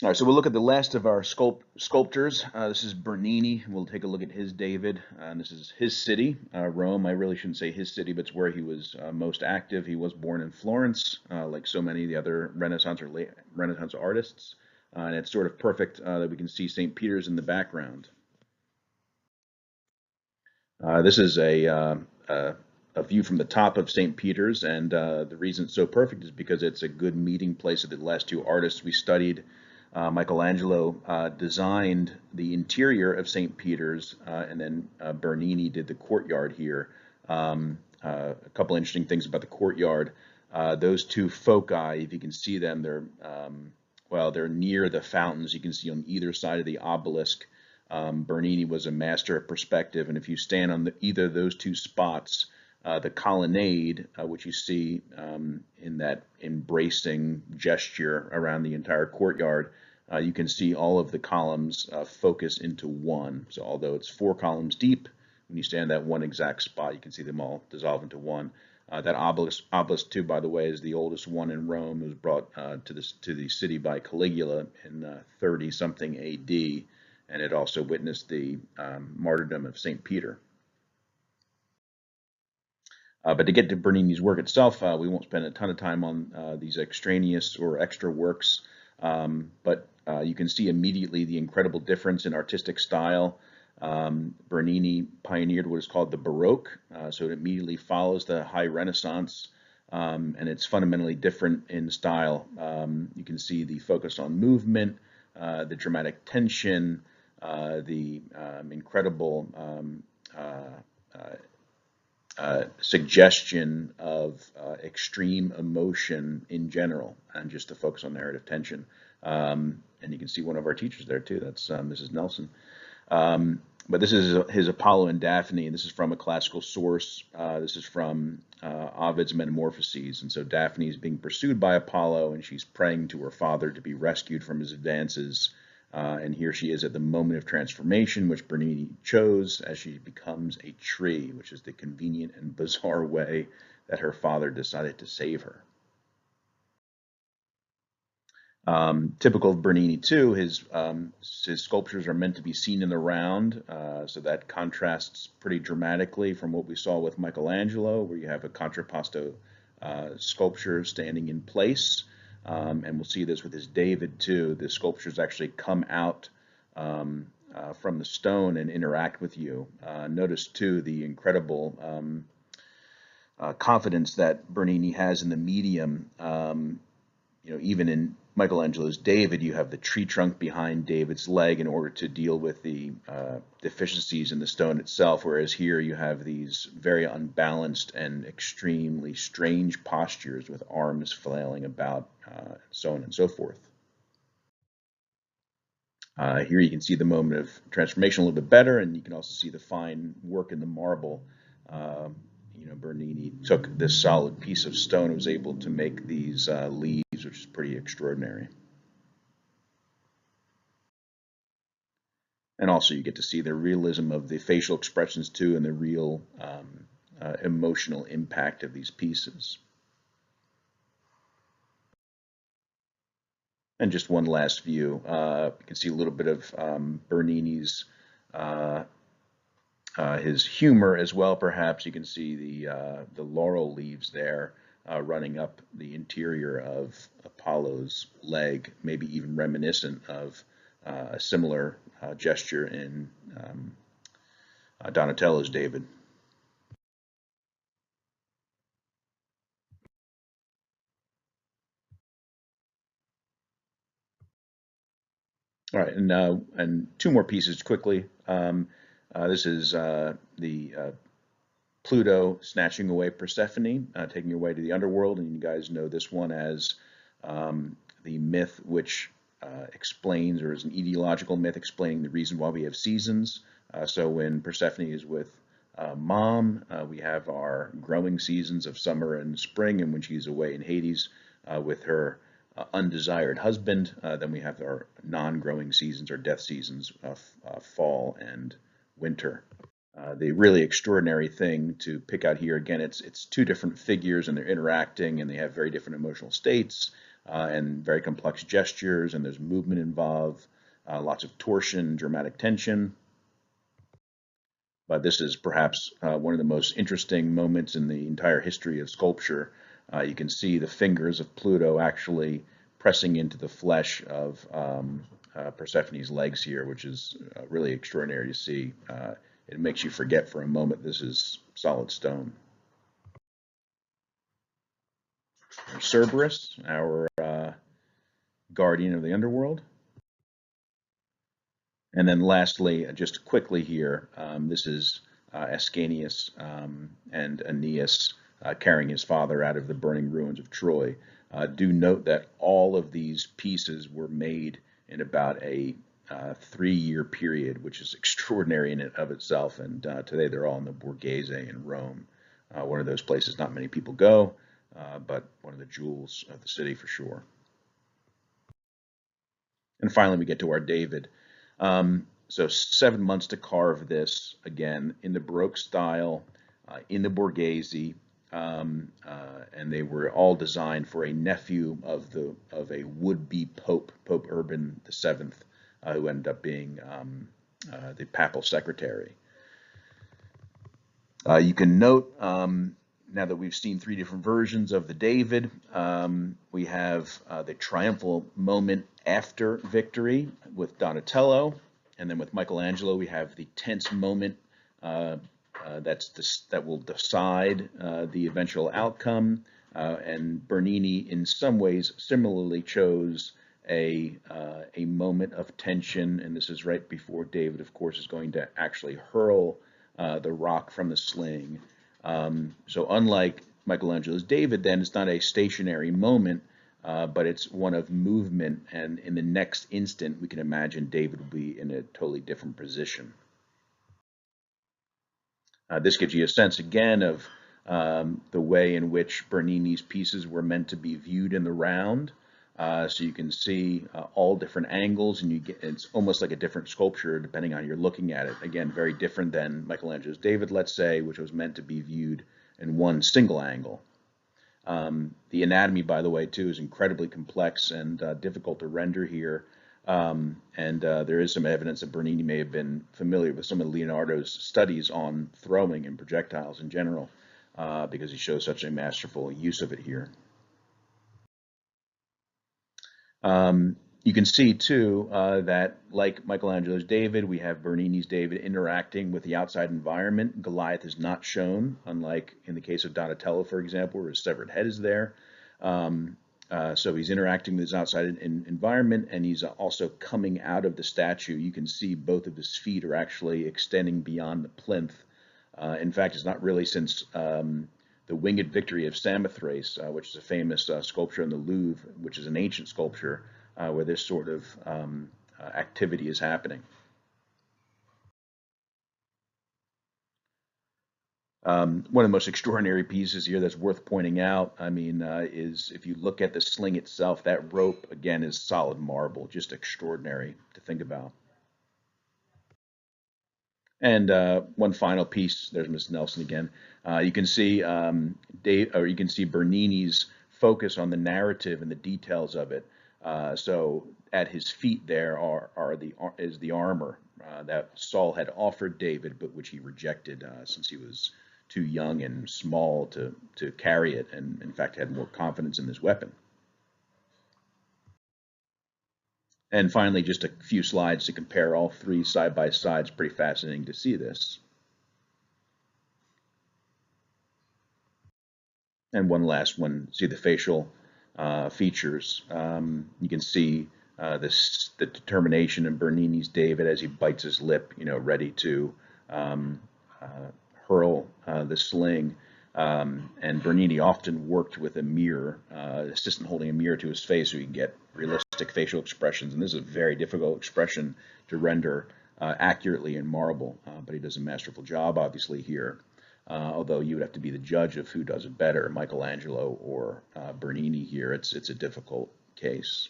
All right, so we'll look at the last of our sculptors. This is Bernini. We'll take a look at his David, and this is his city, Rome. I really shouldn't say his city, but it's where he was most active. He was born in Florence, like so many of the other Renaissance or late Renaissance artists, and it's sort of perfect that we can see St. Peter's in the background. This is a view from the top of St. Peter's, and the reason it's so perfect is because it's a good meeting place of the last two artists we studied. Michelangelo designed the interior of St. Peter's, and then Bernini did the courtyard here. A couple interesting things about the courtyard. Those two foci, if you can see them, they're near the fountains. You can see on either side of the obelisk. Bernini was a master of perspective, and if you stand on either of those two spots, the colonnade, which you see in that embracing gesture around the entire courtyard, you can see all of the columns focus into one. So although it's 4 columns deep, when you stand at that one exact spot, you can see them all dissolve into one. That obelisk too, by the way, is the oldest one in Rome. It was brought to the city by Caligula in 30-something AD, and it also witnessed the martyrdom of St. Peter. But to get to Bernini's work itself, we won't spend a ton of time on these extraneous or extra works, but you can see immediately the incredible difference in artistic style. Bernini pioneered what is called the Baroque, so it immediately follows the High Renaissance, and it's fundamentally different in style. You can see the focus on movement, the dramatic tension, the incredible suggestion of extreme emotion in general, and just to focus on narrative tension. And you can see one of our teachers there too. That's Mrs. Nelson. But this is his Apollo and Daphne, and this is from a classical source. This is from Ovid's Metamorphoses. And so Daphne is being pursued by Apollo, and she's praying to her father to be rescued from his advances. And here she is at the moment of transformation, which Bernini chose, as she becomes a tree, which is the convenient and bizarre way that her father decided to save her. Typical of Bernini too, his sculptures are meant to be seen in the round, so that contrasts pretty dramatically from what we saw with Michelangelo, where you have a contrapposto sculpture standing in place. And we'll see this with his David too. The sculptures actually come out from the stone and interact with you. Notice too the incredible confidence that Bernini has in the medium. Even in Michelangelo's David, you have the tree trunk behind David's leg in order to deal with the deficiencies in the stone itself, whereas here you have these very unbalanced and extremely strange postures with arms flailing about, so on and so forth. Here you can see the moment of transformation a little bit better, and you can also see the fine work in the marble. Bernini took this solid piece of stone and was able to make these leaves, which is pretty extraordinary. And also you get to see the realism of the facial expressions too, and the real emotional impact of these pieces. And just one last view, you can see a little bit of Bernini's his humor as well. Perhaps you can see the laurel leaves there running up the interior of Apollo's leg, maybe even reminiscent of a similar gesture in Donatello's David. All right, and 2 more pieces quickly. This is the Pluto snatching away Persephone, taking her away to the underworld, and you guys know this one as the myth which explains, or is an etiological myth explaining the reason why we have seasons. So when Persephone is with mom, we have our growing seasons of summer and spring, and when she's away in Hades with her undesired husband, then we have our non-growing seasons or death seasons of fall and winter. The really extraordinary thing to pick out here, again, it's 2 different figures and they're interacting and they have very different emotional states. and very complex gestures, and there's movement involved, lots of torsion, dramatic tension. But this is perhaps one of the most interesting moments in the entire history of sculpture. You can see the fingers of Pluto actually pressing into the flesh of Persephone's legs here, which is really extraordinary to see. It makes you forget for a moment this is solid stone. Cerberus, our guardian of the underworld. And then lastly, just quickly here, this is Ascanius and Aeneas carrying his father out of the burning ruins of Troy. Do note that all of these pieces were made in about a 3-year period, which is extraordinary in and of itself. And today they're all in the Borghese in Rome, one of those places not many people go, but one of the jewels of the city for sure. And finally, we get to our David. So 7 months to carve this, again, in the Baroque style, in the Borghese, and they were all designed for a nephew of a would-be Pope, Pope Urban VII, who ended up being the papal secretary. You can note, now that we've seen 3 different versions of the David, we have the triumphal moment after victory with Donatello, and then with Michelangelo we have the tense moment that will decide the eventual outcome, and Bernini in some ways similarly chose a moment of tension, and this is right before David, of course, is going to actually hurl the rock from the sling. So unlike Michelangelo's David, then, it's not a stationary moment, but it's one of movement, and in the next instant, we can imagine David will be in a totally different position. This gives you a sense, again, of the way in which Bernini's pieces were meant to be viewed in the round. So you can see all different angles, and it's almost like a different sculpture depending on you're looking at it. Again, very different than Michelangelo's David, let's say, which was meant to be viewed in one single angle. The anatomy, by the way, too, is incredibly complex and difficult to render here. There is some evidence that Bernini may have been familiar with some of Leonardo's studies on throwing and projectiles in general, because he shows such a masterful use of it here. You can see, too, that like Michelangelo's David, we have Bernini's David interacting with the outside environment. Goliath is not shown, unlike in the case of Donatello, for example, where his severed head is there. So he's interacting with his outside environment, and he's also coming out of the statue. You can see both of his feet are actually extending beyond the plinth. In fact, it's not really since the Winged Victory of Samothrace, which is a famous sculpture in the Louvre, which is an ancient sculpture, where this sort of activity is happening. One of the most extraordinary pieces here that's worth pointing out, I mean, is if you look at the sling itself, that rope, again, is solid marble, just extraordinary to think about. And one final piece, there's Miss Nelson again. You can see you can see Bernini's focus on the narrative and the details of it. So at his feet there is the armor that Saul had offered David, but which he rejected since he was too young and small to carry it, and in fact had more confidence in this weapon. And finally, just a few slides to compare all 3 side by side. It's pretty fascinating to see this. And one last one, see the facial features. You can see the determination in Bernini's David as he bites his lip, ready to hurl the sling. And Bernini often worked with a mirror, assistant holding a mirror to his face so he can get realistic facial expressions. And this is a very difficult expression to render accurately in marble, but he does a masterful job, obviously, here. Although you would have to be the judge of who does it better, Michelangelo or Bernini here. It's a difficult case.